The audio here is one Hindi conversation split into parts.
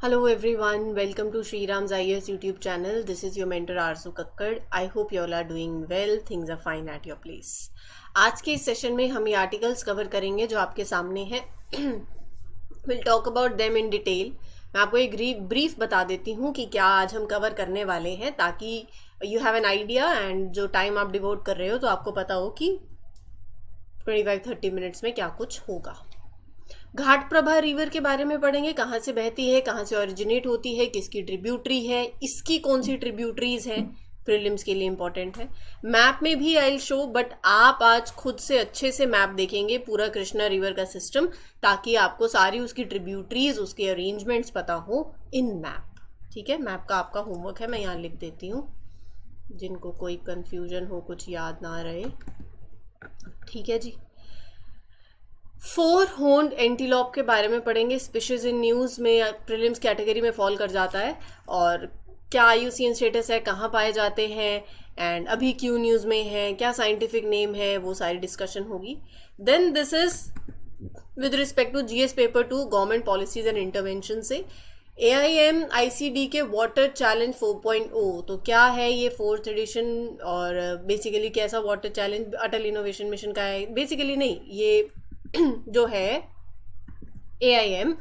Hello everyone, welcome to Shriram's IAS YouTube channel. This is your mentor Arzu Kakkad. I hope you all are doing well. Things are fine at your place. आज के इस सेशन में हम ये आर्टिकल्स कवर करेंगे जो आपके सामने हैं. We'll talk about them in detail. मैं आपको एक ब्रीफ बता देती हूँ कि क्या आज हम कवर करने वाले हैं ताकि you have an idea and जो टाइम आप डिवोट कर रहे हो तो आपको पता हो कि 25-30 मिनट्स में क्या कुछ होगा. घाट प्रभा रिवर के बारे में पढ़ेंगे, कहाँ से बहती है, कहाँ से ओरिजिनेट होती है, किसकी ट्रिब्यूटरी है, इसकी कौन सी ट्रिब्यूटरीज है, प्रीलिम्स के लिए इंपॉर्टेंट है. मैप में भी आई विल शो, बट आप आज खुद से अच्छे से मैप देखेंगे पूरा कृष्णा रिवर का सिस्टम ताकि आपको सारी उसकी ट्रिब्यूटरीज, उसके अरेंजमेंट्स पता हो इन मैप. ठीक है, मैप का आपका होमवर्क है, मैं यहाँ लिख देती हूँ जिनको कोई कंफ्यूजन हो, कुछ याद ना रहे. ठीक है जी. 4 हॉर्न्ड एंटीलॉप के बारे में पढ़ेंगे. स्पीशीज इन न्यूज़ में प्रीलिम्स कैटेगरी में फॉल कर जाता है और क्या IUCN स्टेटस है, कहाँ पाए जाते हैं एंड अभी क्यों न्यूज़ में है, क्या साइंटिफिक नेम है, वो सारी डिस्कशन होगी. Then this is with respect to GS paper 2 government policies and intervention से AIM ICD के वाटर चैलेंज 4.0. तो क्या है ये 4th एडिशन और बेसिकली कैसा वाटर चैलेंज अटल इनोवेशन मिशन का है. बेसिकली नहीं, ये जो है AIM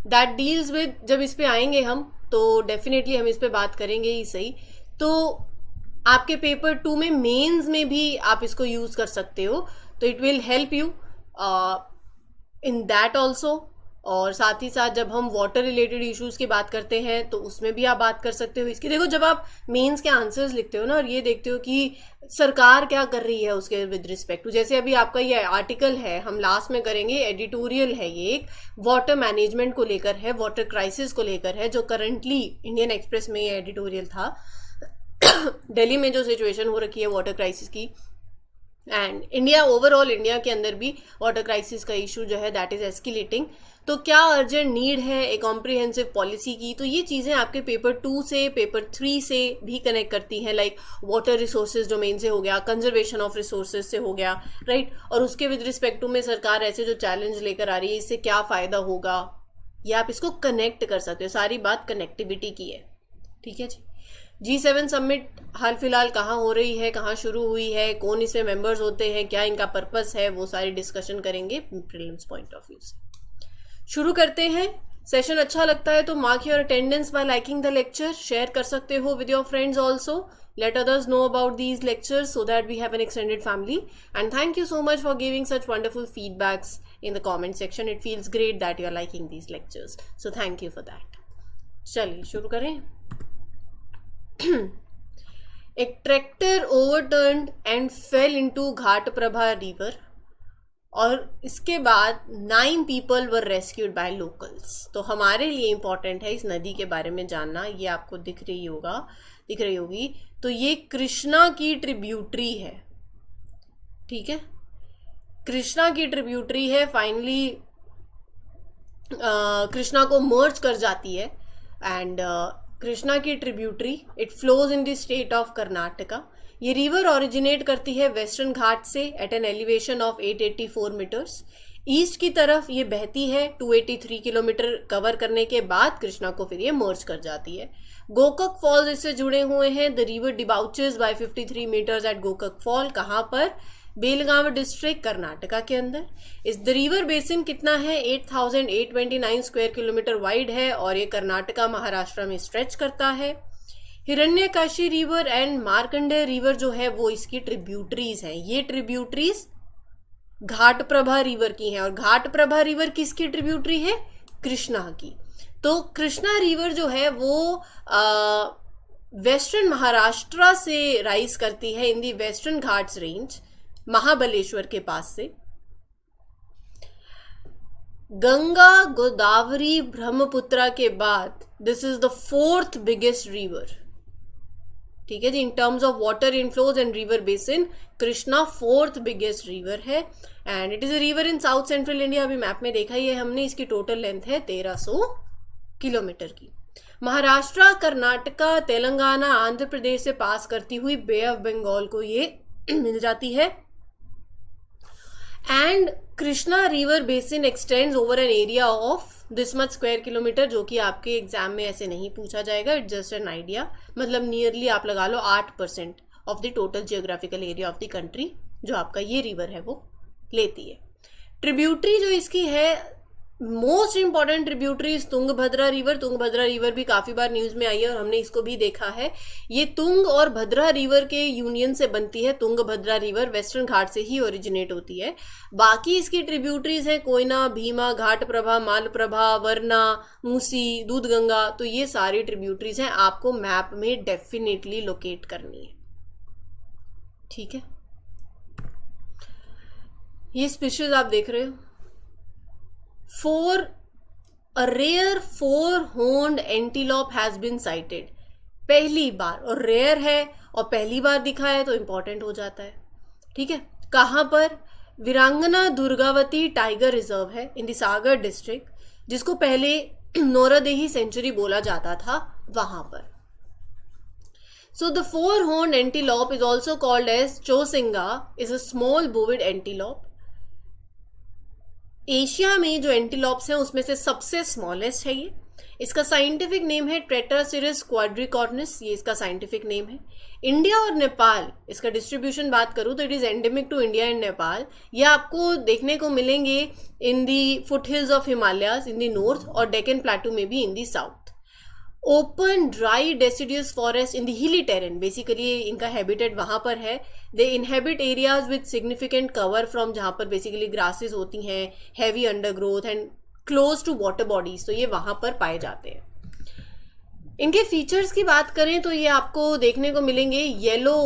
दैट डील्स विद, जब इस पे आएंगे हम तो डेफिनेटली हम इस पे बात करेंगे ही सही. तो आपके पेपर 2 में मेंस में भी आप इसको यूज कर सकते हो, तो it will help you in that also. और साथ ही साथ जब हम वाटर रिलेटेड इश्यूज की बात करते हैं तो उसमें भी आप बात कर सकते हो इसकी. देखो, जब आप मेंस के आंसर्स लिखते हो ना और ये देखते हो कि सरकार क्या कर रही है उसके विद रिस्पेक्ट टू, जैसे अभी आपका ये आर्टिकल है, हम लास्ट में करेंगे, एडिटोरियल है, ये एक वाटर मैनेजमेंट को लेकर है, वाटर क्राइसिस को लेकर है, जो करंटली इंडियन एक्सप्रेस में ये एडिटोरियल था. दिल्ली में जो सिचुएशन हो रखी है वाटर क्राइसिस की एंड इंडिया ओवरऑल, इंडिया के अंदर भी वाटर क्राइसिस का इशू जो है दैट इज एस्केलेटिंग. तो क्या अर्जेंट नीड है एक कॉम्प्रिहेंसिव पॉलिसी की, तो ये चीज़ें आपके पेपर 2 से पेपर 3 से भी कनेक्ट करती हैं. लाइक वाटर रिसोर्सेज डोमेन से हो गया, कंजर्वेशन ऑफ रिसोर्सेज से हो गया, राइट. और उसके विद रिस्पेक्ट टू में सरकार ऐसे जो चैलेंज लेकर आ रही है, इससे क्या फ़ायदा होगा, ये आप इसको कनेक्ट कर सकते हो. सारी बात कनेक्टिविटी की है. ठीक है जी. G7 समिट हाल फिलहाल कहाँ हो रही है, कहाँ शुरू हुई है, कौन इसमें मेंबर्स होते हैं, क्या इनका पर्पस है, वो सारी डिस्कशन करेंगे प्रीलिम्स पॉइंट ऑफ व्यू से. शुरू करते हैं. सेशन अच्छा लगता है तो mark your attendance bye liking the lecture. Share कर सकते हो with your friends also. Let others know about these lectures so that we have an extended family. And thank you so much for giving such wonderful feedbacks in the comment section. It feels great that you are liking these lectures. So thank you for that. चलिए शुरू करें. एक tractor ओवरटर्न्ड and fail into Ghat Prabha river और इसके बाद 9 people were rescued bye locals. तो हमारे लिए इम्पॉर्टेंट है इस नदी के बारे में जानना. ये आपको दिख रही होगी. तो ये कृष्णा की ट्रिब्यूटरी है. ठीक है, कृष्णा की ट्रिब्यूटरी है. फाइनली कृष्णा को मर्ज कर जाती है एंड कृष्णा की tributary it flows in the state of Karnataka. ये रिवर ओरिजिनेट करती है वेस्टर्न घाट से at an elevation of 884 metres. East की तरफ ये बहती है 283 किलोमीटर कवर करने के बाद कृष्णा को फिर ये मर्ज कर जाती है. गोकक फॉल्स इससे जुड़े हुए हैं. The river debouches by 53 meters at Gokak fall. कहाँ पर? बेलगांव डिस्ट्रिक्ट, कर्नाटका के अंदर. इस द रिवर बेसिन कितना है? 8829 स्क्वायर किलोमीटर वाइड है और ये कर्नाटका महाराष्ट्र में स्ट्रेच करता है. हिरण्यकाशी रिवर एंड मार्कंडेय रिवर जो है वो इसकी ट्रिब्यूटरीज हैं. ये ट्रिब्यूटरीज घाट प्रभा रिवर की हैं और घाट प्रभा रिवर किसकी ट्रिब्यूटरी है? कृष्णा की. तो कृष्णा रिवर जो है वो वेस्टर्न महाराष्ट्र से राइज करती है in the Western Ghats range, Mahabaleshwar के पास से. गंगा, गोदावरी, ब्रह्मपुत्रा के बाद this is the 4th biggest river. ठीक है जी. In terms of water inflows and river basin Krishna 4th biggest river है and it is a river in south central India. अभी मैप में देखा ही है हमने. इसकी टोटल लेंथ है 1300 किलोमीटर की. महाराष्ट्र, कर्नाटका, तेलंगाना, आंध्र प्रदेश से पास करती हुई बे ऑफ बंगाल को ये मिल जाती है and Krishna river basin x tends over an area of this much square kilometre, जो कि आपके एग्जाम में ऐसे नहीं पूछा जाएगा, इट्स जस्ट एन आइडिया, मतलब नियरली आप लगा लो 8% of the total geographical area of the country जो आपका ये रिवर है वो लेती है। ट्रिब्यूटरी जो इसकी है, most important tributary Tungabhadra river. Tungabhadra river भी काफ़ी बार न्यूज़ में आई है और हमने इसको भी देखा है। ये तुंग और भद्रा रिवर के यूनियन से बनती है। तुंगभद्रा रिवर वेस्टर्न घाट से ही ओरिजिनेट होती है। बाकी इसकी ट्रिब्यूटरीज हैं कोयना, भीमा, घाटप्रभा, मालप्रभा, वरना, मूसी, दूधगंगा। तो ये सारी ट्रिब्यूटरीज हैं, आपको मैप में डेफिनेटली लोकेट करनी है। ठीक है, ये स्पीशीज आप देख रहे हो। A rare four-horned antelope has been sighted. पहली बार, और रेयर है और पहली बार दिखा है तो इंपॉर्टेंट हो जाता है। ठीक है, कहाँ पर? वीरांगना दुर्गावती टाइगर रिजर्व है इन द सागर डिस्ट्रिक्ट, जिसको पहले नौरादेही सेंचुरी बोला जाता था, वहां पर। So the four-horned antelope is also called as chosinga, is a small bovid antelope. Asia में जो एंटीलॉप्स हैं उसमें से सबसे स्मॉलेस्ट है ये। इसका साइंटिफिक नेम है ट्रेटासिरस क्वाड्रिकॉर्निस, ये इसका साइंटिफिक नेम है। इंडिया और नेपाल, इसका डिस्ट्रीब्यूशन बात करूँ तो it is endemic to India and Nepal. ये आपको देखने को मिलेंगे in the foothills of Himalayas in the north और डेक्कन प्लेटू में भी in the south. Open dry deciduous forest in the hilly terrain, basically इनका हैबिटेट वहाँ पर है। They inhabit areas with significant cover from, जहाँ पर बेसिकली ग्रासेस होती हैं, heavy undergrowth and close to water bodies, तो ये वहाँ पर पाए जाते हैं। इनके फीचर्स की बात करें तो ये आपको देखने को मिलेंगे येलो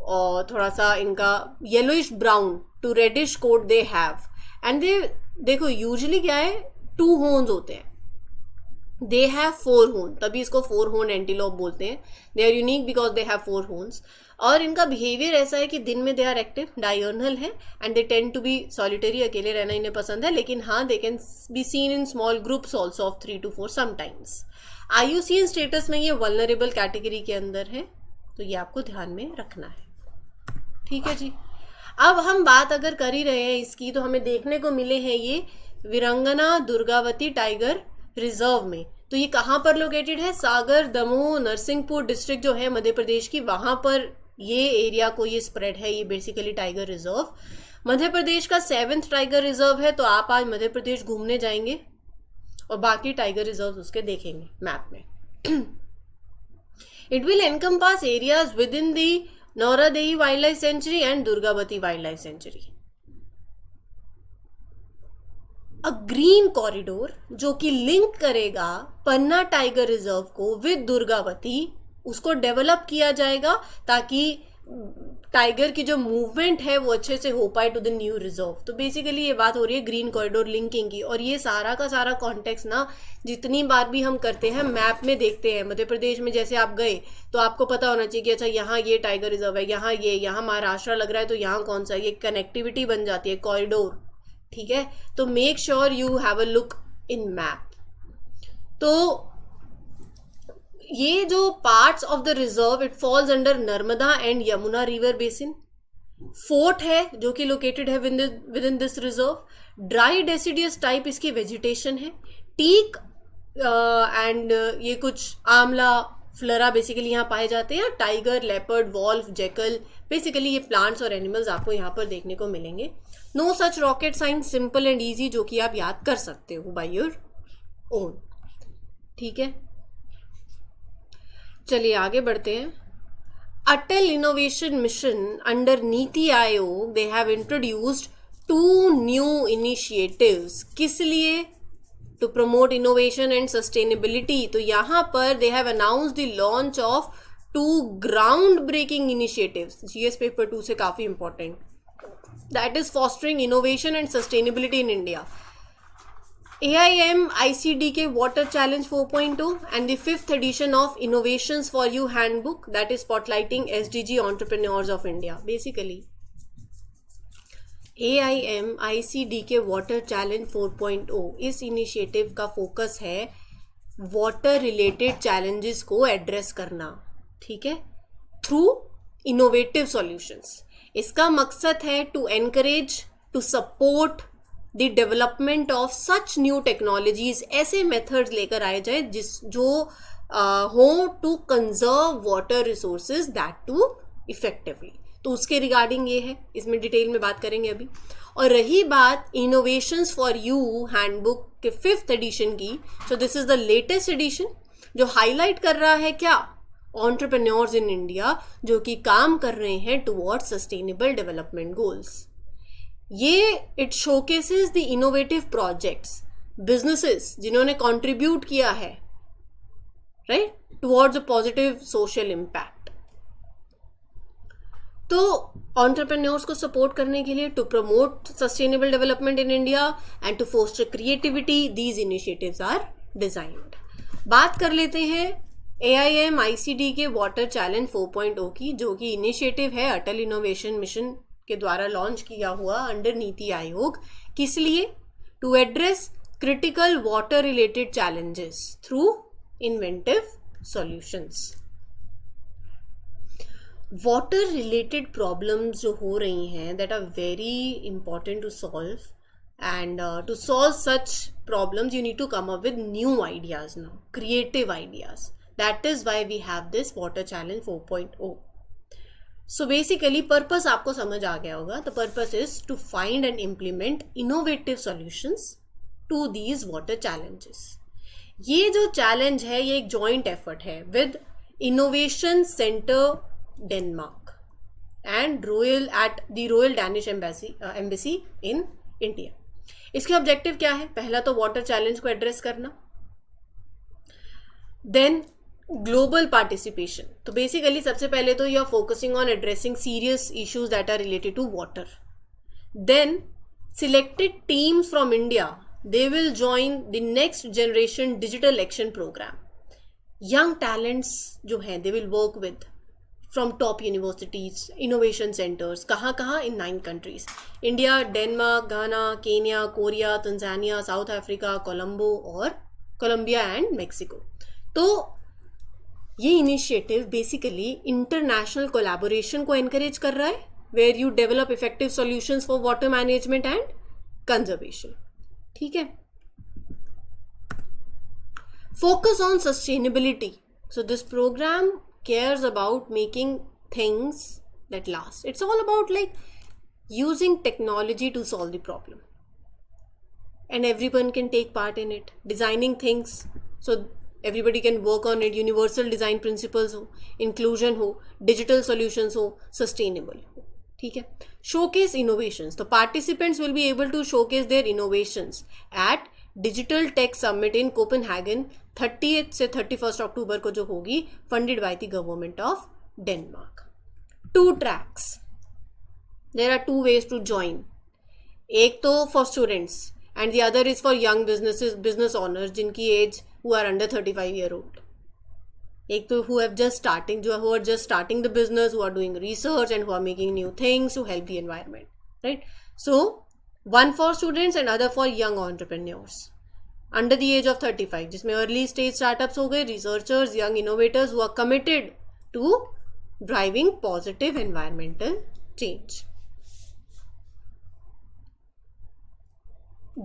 और थोड़ा सा इनका yellowish brown to reddish coat they have. And they देखो यूजुअली क्या है, 2 हॉर्न्स होते हैं, दे हैव 4 हॉर्न, तभी इसको 4 हॉर्न एंटीलोप बोलते हैं। They are unique because they have 4 horns. और इनका बिहेवियर ऐसा है कि दिन में दे आर एक्टिव, डायर्नल है, and they tend to be solitary, अकेले रहना इन्हें पसंद है, लेकिन हाँ they can be seen in small groups also of 3 to 4 sometimes. IUCN status में ये वल्नरेबल कैटेगरी के अंदर है, तो ये आपको ध्यान में रखना है। ठीक है जी, अब हम बात अगर कर ही रहे हैं इसकी, तो हमें देखने को मिले हैं ये वीरांगना दुर्गावती टाइगर रिजर्व में। तो ये कहाँ पर लोकेटेड है? सागर, दमोह, नरसिंहपुर डिस्ट्रिक्ट जो है मध्य प्रदेश की, वहाँ पर ये एरिया को ये स्प्रेड है, ये basically tiger reserve. Madhya Pradesh का 7th टाइगर रिजर्व है, तो आप आज मध्य प्रदेश घूमने जाएंगे और बाकी टाइगर रिजर्व उसके देखेंगे मैप में। It will encompass areas within the Nauradehi wildlife sanctuary and Durgavati wildlife sanctuary. A green corridor जो कि लिंक करेगा पन्ना टाइगर रिजर्व को विद दुर्गावती, उसको डेवलप किया जाएगा ताकि टाइगर की जो मूवमेंट है वो अच्छे से हो पाए टू द न्यू रिजर्व। तो बेसिकली ये बात हो रही है ग्रीन कॉरिडोर लिंकिंग की। और ये सारा का सारा कॉन्टेक्स्ट ना जितनी बार भी हम करते हैं मैप में देखते हैं, मध्य प्रदेश में जैसे आप गए तो आपको पता होना चाहिए कि अच्छा यहाँ ये टाइगर रिजर्व है, यहाँ महाराष्ट्र लग रहा है तो यहाँ कौन सा, ये कनेक्टिविटी बन जाती है, कॉरिडोर। ठीक है, तो make sure you have a look in map. तो ये जो parts of the reserve, it falls under Narmada and Yamuna river basin. Fort है जो कि लोकेटेड है within this reserve. Dry deciduous type इसकी वेजिटेशन है। टीक एंड ये कुछ आंवला, फ्लरा बेसिकली यहाँ पाए जाते हैं। Tiger, leopard, wolf, jackal, basically ये प्लांट्स और एनिमल्स आपको यहाँ पर देखने को मिलेंगे। No such rocket science, simple and easy, जो कि आप याद कर सकते हो बाय योर ओन। ठीक है, चलिए आगे बढ़ते हैं। अटल innovation mission under NITI Aayog, they have introduced 2 new initiatives. किस लिए? To promote innovation and sustainability. तो यहाँ पर they have announced the launch of 2 ground breaking initiatives. GS paper 2 से काफी important, that is fostering innovation and sustainability in India. AIM ICDK Water Challenge 4.0 and the 5th edition of Innovations for You Handbook, that is spotlighting SDG entrepreneurs of India. Basically, AIM ICDK Water Challenge 4.0 इस इनिशिएटिव का फोकस है वाटर रिलेटेड चैलेंजेस को एड्रेस करना, ठीक है, थ्रू इनोवेटिव सॉल्यूशंस। इसका मकसद है to encourage to support the development of such new technologies, ऐसे मेथड्स लेकर आए जाए जो हो to conserve water resources, that too effectively. तो उसके रिगार्डिंग ये है, इसमें डिटेल में बात करेंगे अभी। और रही बात इनोवेशंस फॉर यू हैंडबुक के 5th एडिशन की, so this is the latest edition जो हाईलाइट कर रहा है क्या, एंटरप्रेन्योर्स इन इंडिया जो कि काम कर रहे हैं टुवर्ड्स सस्टेनेबल डेवलपमेंट गोल्स। ये it showcases the innovative projects, businesses जिन्होंने कंट्रीब्यूट किया है right towards a positive social impact. तो एंटरप्रेन्योर्स को सपोर्ट करने के लिए, to promote sustainable development in India and to foster creativity, these initiatives are designed. बात कर लेते हैं AIM ICD के वाटर चैलेंज 4.0 की, जो कि इनिशिएटिव है अटल इनोवेशन मिशन के द्वारा लॉन्च किया हुआ अंडर नीति आयोग। किस लिए? To address critical water related challenges through inventive solutions. Water related problems जो हो रही हैं that are very important to solve, and to solve such problems you need to come up with new ideas now, creative ideas. That is why we have this water challenge 4.0. So basically purpose आपको समझ आ गया होगा. The purpose is to find and implement innovative solutions to these water challenges. ये जो challenge है ये एक joint effort है with Innovation Center Denmark and the Royal Danish Embassy in India. इसके ऑब्जेक्टिव क्या है? पहला तो वाटर चैलेंज को एड्रेस करना, देन ग्लोबल पार्टिसिपेशन। तो बेसिकली सबसे पहले तो you are focusing on addressing serious issues that are related to water. Then selected teams from India, they will join the next generation digital action programme. Young talents जो हैं they will work with from top universities, innovation centers, कहाँ in 9 countries, India, Denmark, Ghana, Kenya, Korea, Tanzania, South Africa, Colombo और Colombia and Mexico. तो ये इनिशिएटिव बेसिकली इंटरनेशनल कोलैबोरेशन को एनकरेज कर रहा है, where you develop effective solutions for water management and conservation. ठीक है? Focus on sustainability. So this program cares about making things that last. It's all about like using technology to solve the problem, and everyone can take part in it. Designing things so everybody can work on it. Universal design principles हो, inclusion हो, digital solutions हो, sustainable हो. ठीक है? Showcase innovations. तो participants will be able to showcase their innovations at digital tech summit in Copenhagen 30th से 31st अक्टूबर को जो होगी, funded by the government of Denmark. 2 tracks. There are 2 ways to join. एक तो for students and the other is for young business owners जिनकी age who are under 35 year old. एक तो who are just starting the business, who are doing research and who are making new things to help the environment, right? So one for students and other for young entrepreneurs under the age of 35, जिसमें early stage startups हो गए, researchers, young innovators who are committed to driving positive environmental change.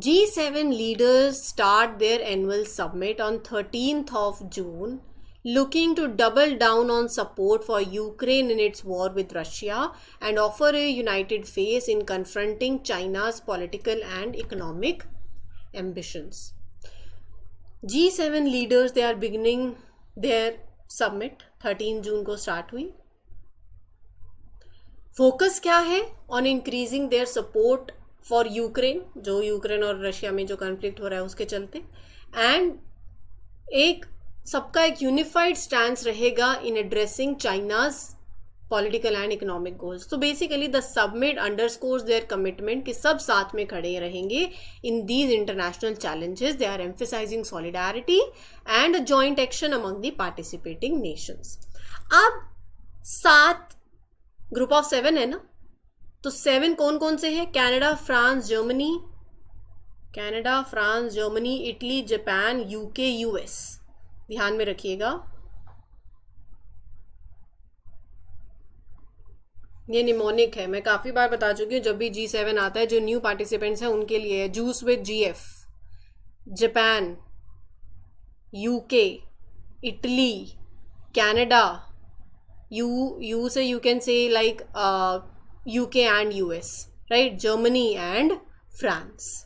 G7 leaders start their annual summit on 13th of June, looking to double down on support for Ukraine in its war with Russia and offer a united face in confronting China's political and economic ambitions. G7 leaders, they are beginning their summit, 13 जून को स्टार्ट हुई. फोकस क्या है? On increasing their support for Ukraine, जो यूक्रेन और रशिया में जो कॉन्फ्लिक्ट हो रहा है उसके चलते, एंड एक सबका एक यूनिफाइड स्टैंस रहेगा in addressing China's political and economic goals. तो basically the summit underscores their commitment कि सब साथ में खड़े रहेंगे in these international challenges. They are emphasizing solidarity and joint action among the participating nations. अब 7 ग्रुप ऑफ 7 है ना, तो 7 कौन कौन से हैं? Canada, France, Germany, Italy, Japan, UK, US. ध्यान में रखिएगा. ये निमोनिक है, मैं काफ़ी बार बता चुकी हूँ, जब भी G7 आता है जो न्यू पार्टिसिपेंट्स हैं उनके लिए है। जूस with GF, Japan, UK, Italy, Canada, you say you can say like UK and US, right, Germany and France.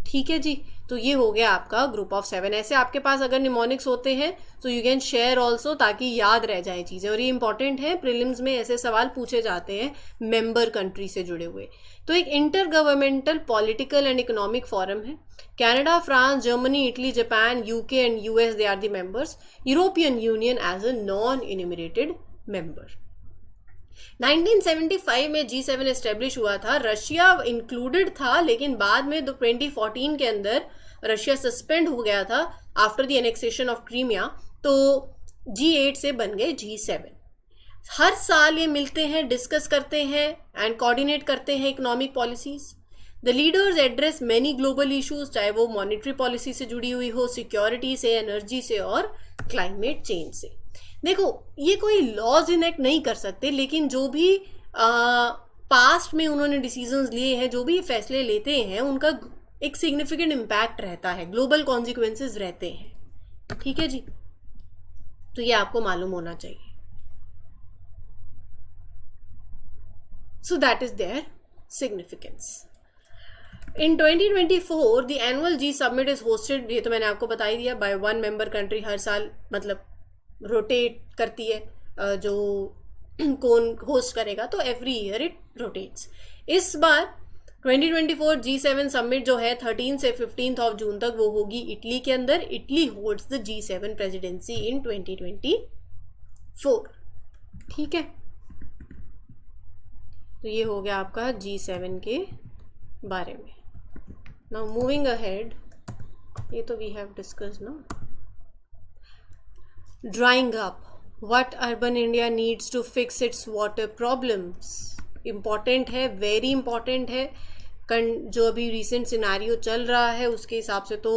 ठीक है जी, तो ये हो गया आपका ग्रुप ऑफ 7। ऐसे आपके पास अगर निमोनिक्स होते हैं तो यू कैन शेयर ऑल्सो, ताकि याद रह जाए चीज़ें। और ये इंपॉर्टेंट है, प्रीलिम्स में ऐसे सवाल पूछे जाते हैं मेंबर कंट्री से जुड़े हुए। तो एक intergovernmental political and economic forum है। Canada, France, Germany, Italy, Japan, UK and US, they are the members. European Union as a non enumerated member. 1975 में G7 एस्टेब्लिश हुआ था। रशिया इंक्लूडेड था, लेकिन बाद में 2014 के अंदर रशिया सस्पेंड हो गया था after the annexation of Crimea, तो G8 से बन गए G7। हर साल ये मिलते हैं, डिस्कस करते हैं एंड कोऑर्डिनेट करते हैं economic policies. The leaders address many global issues, चाहे वो मॉनेटरी पॉलिसी से जुड़ी हुई हो, सिक्योरिटी से, एनर्जी से और क्लाइमेट चेंज से। देखो, ये कोई लॉज इनेक्ट नहीं कर सकते, लेकिन जो भी पास्ट में उन्होंने डिसीजंस लिए हैं, जो भी फैसले लेते हैं, उनका एक सिग्निफिकेंट इम्पैक्ट रहता है, ग्लोबल कॉन्सिक्वेंसेस रहते हैं। ठीक है जी, तो ये आपको मालूम होना चाहिए। So that is their significance. In 2024 the annual G summit is hosted, ये तो मैंने आपको बता ही दिया, by one member country। हर साल मतलब रोटेट करती है जो कौन होस्ट करेगा, तो एवरी ईयर इट रोटेट्स। इस बार 2024 G7 समिट जो है 13 से 15 ऑफ जून तक वो होगी इटली के अंदर। Italy holds the G7 presidency in 2024। ठीक है, तो ये हो गया आपका G7 के बारे में। नाउ मूविंग अहेड, ये तो वी हैव डिस्कस्ड ना। Drawing up, what urban India needs to fix its water problems. Important है, वेरी इम्पॉर्टेंट है। जो अभी रिसेंट सिनारियो चल रहा है उसके हिसाब से तो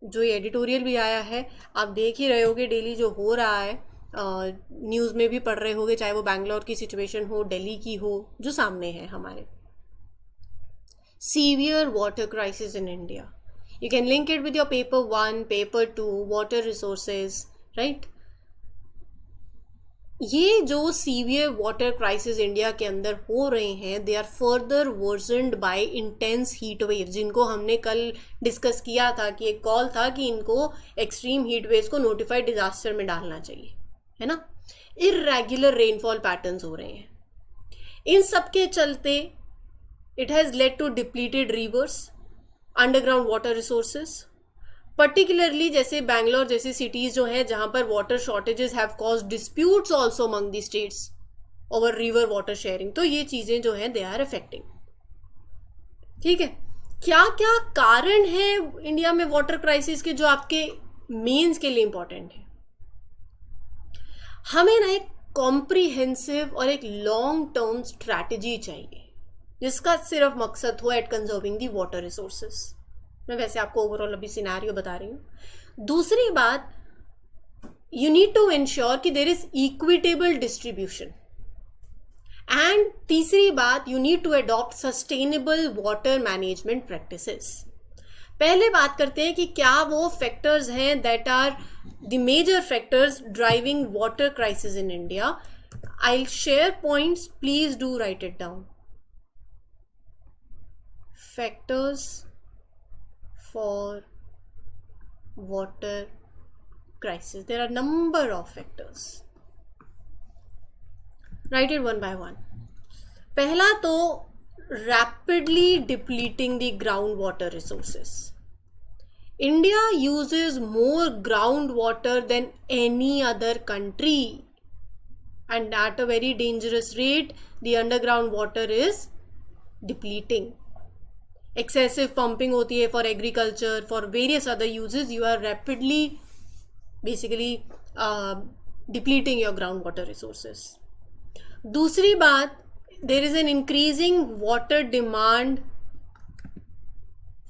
जो ये एडिटोरियल भी आया है, आप देख ही रहे होगे डेली जो हो रहा है, न्यूज़ में भी पढ़ रहे होगे, चाहे वो बैंगलोर की सिचुएशन हो, दिल्ली की हो, जो सामने है हमारे। Severe water crisis in India. You can link it with your paper 1, paper 2, water resources, right? ये जो सीवियर वाटर क्राइसिस इंडिया के अंदर हो रहे हैं, they are further worsened by intense heat wave, जिनको हमने कल डिस्कस किया था कि एक कॉल था कि इनको एक्सट्रीम हीट वेव्स को नोटिफाइड डिजास्टर में डालना चाहिए, है ना। इर्रेगुलर रेनफॉल पैटर्न्स हो रहे हैं। इन सब के चलते it has led to depleted rivers, underground water resources, particularly जैसे बैंगलोर जैसी cities जो हैं जहाँ पर water shortages have caused disputes also among the states over river water sharing। तो ये चीज़ें जो हैं they are affecting। ठीक है, क्या क्या कारण है इंडिया में वाटर क्राइसिस के जो आपके मेंस के लिए इंपॉर्टेंट है। हमें ना एक कॉम्प्रिहेंसिव और एक लॉन्ग टर्म स्ट्रैटेजी चाहिए जिसका सिर्फ मकसद हो at conserving the water resources. मैं वैसे आपको ओवरऑल अभी सिनेरियो बता रही हूँ। दूसरी बात, यू नीड टू इंश्योर कि there is equitable distribution. And तीसरी बात, you need to adopt sustainable water management practices. पहले बात करते हैं कि क्या वो फैक्टर्स हैं that are the major factors driving water crisis in India. I will share points, please do write it down. Factors for water crisis. There are number of factors. Write it one by one. पहला तो rapidly depleting the groundwater resources. India uses more groundwater than any other country, and at a very dangerous rate. The underground water is depleting. Excessive pumping होती है for agriculture, for various other uses. You are rapidly basically depleting your groundwater resources. दूसरी बात, there is an increasing water demand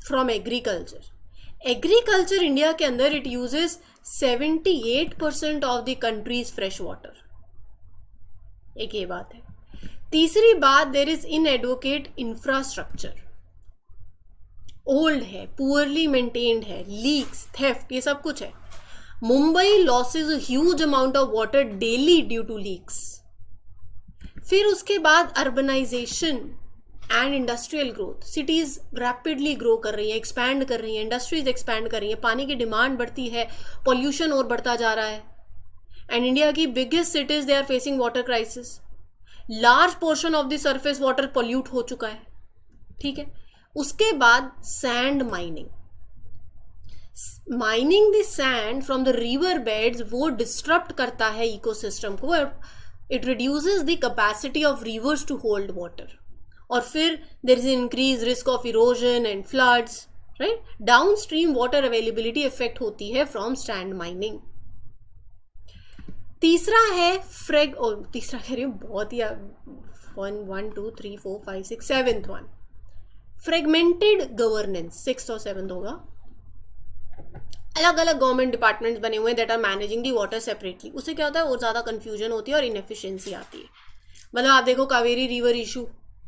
from agriculture. Agriculture India के अंदर it uses 78% of the country's fresh water. एक ये बात है। तीसरी बात, there is inadequate infrastructure, old है, पुअरली मेंटेन्ड है, लीक्स, थेफ्ट, ये सब कुछ है. Mumbai losses a huge amount of water daily due to leaks. फिर उसके बाद urbanisation and industrial growth. Cities rapidly grow कर रही है, एक्सपैंड कर रही है, इंडस्ट्रीज एक्सपैंड कर रही है, पानी की डिमांड बढ़ती है, पॉल्यूशन और बढ़ता जा रहा है. एंड इंडिया की biggest cities they are facing water crisis. Large portion of the surface water pollute हो चुका है. ठीक है. उसके बाद sand mining. Mining the sand from the river beds वो डिस्टर्ब करता है इकोसिस्टम को. It reduces the capacity of rivers to hold water. और फिर there is increase risk of erosion and floods. Right. Downstream water availability effect होती है फ्रॉम सैंड माइनिंग. तीसरा है तीसरा कह रही हूँ, बहुत ही 1 2 3 4 5 6 7th one, fragmented governance. 6th और 7th होगा. अलग अलग गवर्नमेंट डिपार्टमेंट्स बने हुए that are managing the water separately. उससे क्या होता है, और ज़्यादा कन्फ्यूजन होती है और इनएफिशिएंसी आती है. मतलब आप देखो कावेरी रिवर इशू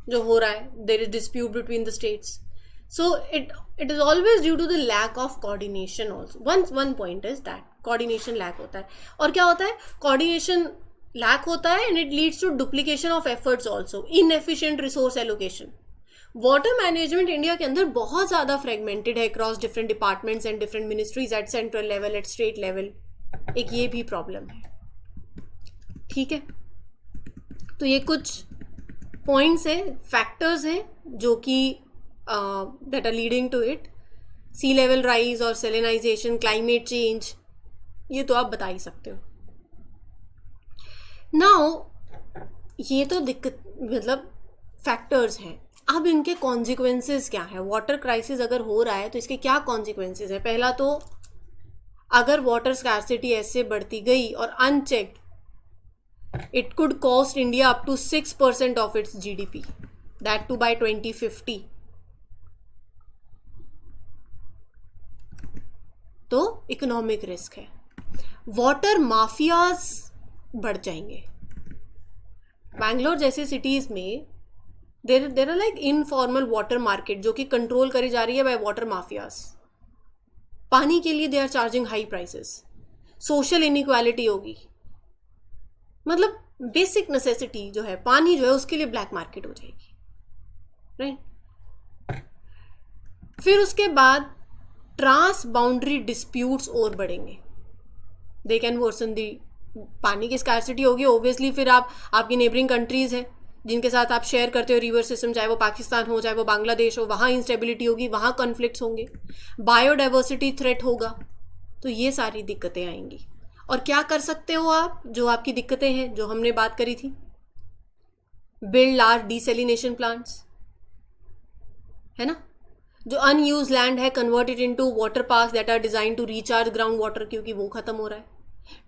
जो हो रहा है, there is dispute between the states. So it is always due to the lack of coordination also. One point is that coordination lack होता है. और क्या होता है, कोऑर्डिनेशन लैक होता है and it leads to duplication of efforts also, inefficient resource allocation. Water management India के अंदर बहुत ज़्यादा फ्रेगमेंटेड है across different departments and different ministries at central level, at state level. एक ये भी प्रॉब्लम है. ठीक है. तो ये कुछ पॉइंट्स हैं, फैक्टर्स हैं जो कि that are leading to it. Sea level rise और सेलेनाइजेशन, क्लाइमेट चेंज, ये तो आप बता ही सकते हो. नाउ ये तो दिक्कत मतलब फैक्टर्स हैं. अब इनके कॉन्सिक्वेंसेस क्या है. वाटर क्राइसिस अगर हो रहा है तो इसके क्या कॉन्सिक्वेंसेस है. पहला तो अगर वाटर स्कैर्सिटी ऐसे बढ़ती गई और unchecked, it could cost India up to 6% of its GDP, that too by 2050. तो इकोनॉमिक रिस्क है. वाटर माफियाज बढ़ जाएंगे. बैंगलोर जैसे सिटीज में there are like informal water market जो कि कंट्रोल करी जा रही है बाय वाटर माफियाज. पानी के लिए they are charging high prices. Social inequality होगी. मतलब बेसिक नेसेसिटी जो है, पानी जो है, उसके लिए ब्लैक मार्केट हो जाएगी. राइट. फिर उसके बाद ट्रांस बाउंड्री डिस्प्यूट्स और बढ़ेंगे. दे कैन वर्सन दी. पानी की स्कैर्सिटी होगी ओब्वियसली. फिर आपकी नेबरिंग कंट्रीज हैं जिनके साथ आप शेयर करते हो रिवर सिस्टम, चाहे वो पाकिस्तान हो चाहे वो बांग्लादेश हो, वहाँ इंस्टेबिलिटी होगी, वहाँ कॉन्फ्लिक्ट्स होंगे, बायोडाइवर्सिटी थ्रेट होगा. तो ये सारी दिक्कतें आएंगी. और क्या कर सकते हो आप, जो आपकी दिक्कतें हैं जो हमने बात करी थी, बिल्ड लार्ज डिसैलिनेशन प्लांट्स, है ना. जो अनयूज लैंड है, convert it into water parks that are design to recharge ground water, क्योंकि वो खत्म हो रहा है.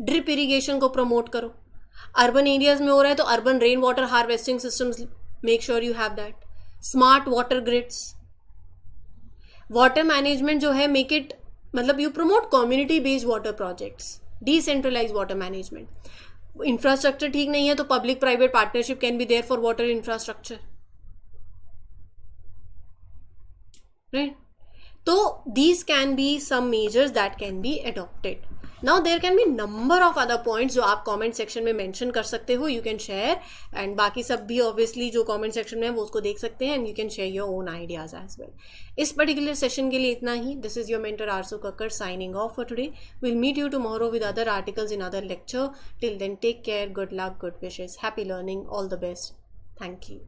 ड्रिप इरिगेशन को प्रमोट करो. अर्बन एरियाज में हो रहा है तो urban rain water harvesting systems, make sure you have that. Smart water grids. Water management जो है, मेक इट, मतलब you promote community based water projects, decentralise water management. Infrastructure ठीक नहीं है तो public private partnership can be there for water infrastructure. Right. तो these can be some measures that can be adopted. Now there can be number of other points जो आप comment section में mention कर सकते हो. You can share and बाकी सब भी obviously जो comment section में है वो उसको देख सकते हैं and you can share your own ideas as well. इस particular session के लिए इतना ही. This is your mentor Arzu Kakkar signing off for today. We'll meet you tomorrow with other articles in other lecture. Till then, take care, good luck, good wishes, happy learning, all the best. Thank you.